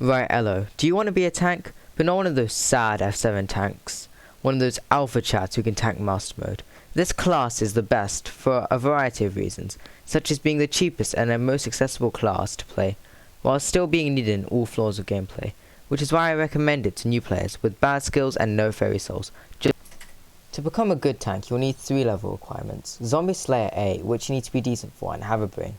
Right, Elo, do you want to be a tank? But not one of those sad F7 tanks. One of those alpha chats who can tank master mode. This class is the best for a variety of reasons, such as being the cheapest and the most accessible class to play, while still being needed in all floors of gameplay, which is why I recommend it to new players with bad skills and no fairy souls. To become a good tank, you'll need 3 level requirements. Zombie Slayer A, which you need to be decent for and have a brain.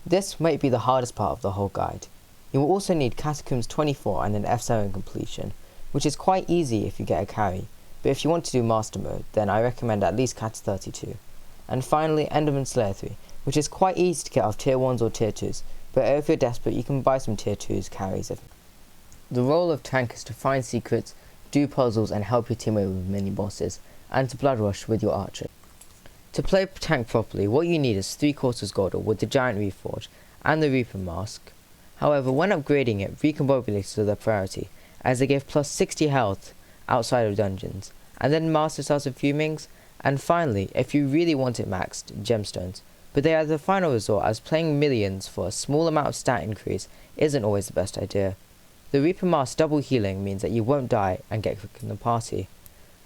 This might be the hardest part of the whole guide. You will also need Catacombs 24 and an F7 completion, which is quite easy if you get a carry, but if you want to do Master Mode, then I recommend at least Cat 32. And finally, Enderman Slayer 3, which is quite easy to get off Tier 1s or Tier 2s, but if you're desperate you can buy some Tier 2s carries. The role of tank is to find secrets, do puzzles and help your teammate with mini bosses, and to blood rush with your archer. To play tank properly, what you need is 3/4 Gordle with the Giant Reforge and the Reaper Mask. However, when upgrading it, recombobulates are the priority, as they give plus 60 health outside of dungeons, and then Master Stars of Fumings, and finally, if you really want it maxed, Gemstones. But they are the final resort, as playing millions for a small amount of stat increase isn't always the best idea. The Reaper Mask double healing means that you won't die and get quick in the party.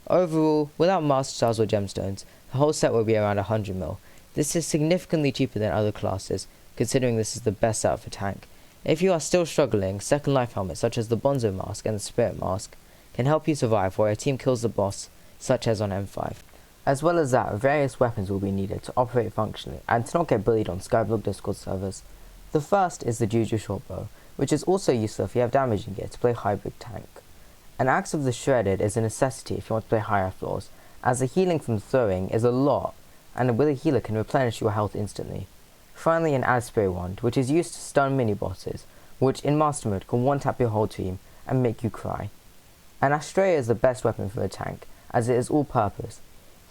Overall, without Master Stars or Gemstones, the whole set will be around 100 mil. This is significantly cheaper than other classes, considering this is the best setup for tank. If you are still struggling, Second Life helmets such as the Bonzo Mask and the Spirit Mask can help you survive while your team kills the boss, such as on M5. As well as that, various weapons will be needed to operate functionally and to not get bullied on skyblock Discord servers. The first is the Juju Shortbow, which is also useful if you have damaging gear to play hybrid tank. An Axe of the Shredded is a necessity if you want to play higher floors, as the healing from throwing is a lot, and with a healer can replenish your health instantly. Finally, an Aspray Wand, which is used to stun mini-bosses, which in Master Mode can one-tap your whole team and make you cry. An Astrea is the best weapon for a tank, as it is all-purpose,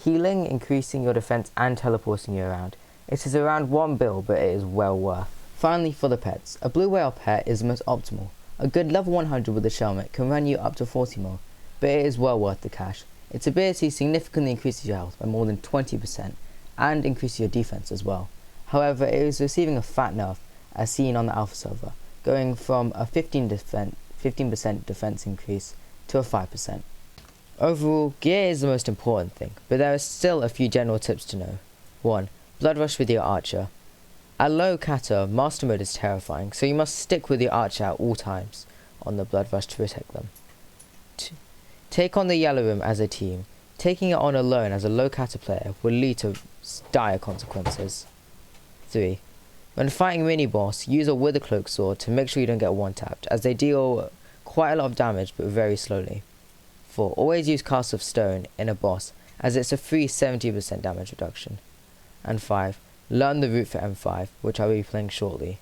healing, increasing your defense and teleporting you around. It is around 1 bill, but it is well worth. Finally, for the pets, a blue whale pet is the most optimal. A good level 100 with a Shelmet can run you up to 40 mil, but it is well worth the cash. Its ability significantly increases your health by more than 20% and increases your defense as well. However, it is receiving a fat nerf as seen on the alpha server, going from a 15% defense increase to a 5%. Overall, gear is the most important thing, but there are still a few general tips to know. 1. Blood rush with your archer. At low kata, Master Mode is terrifying, so you must stick with your archer at all times on the blood rush to protect them. 2. Take on the Yellow Room as a team. Taking it on alone as a low kata player will lead to dire consequences. 3. When fighting mini-boss, use a Withercloak sword to make sure you don't get one-tapped, as they deal quite a lot of damage but very slowly. 4. Always use Cast of Stone in a boss, as it's a free 70% damage reduction. And 5. Learn the route for M5, which I will be playing shortly.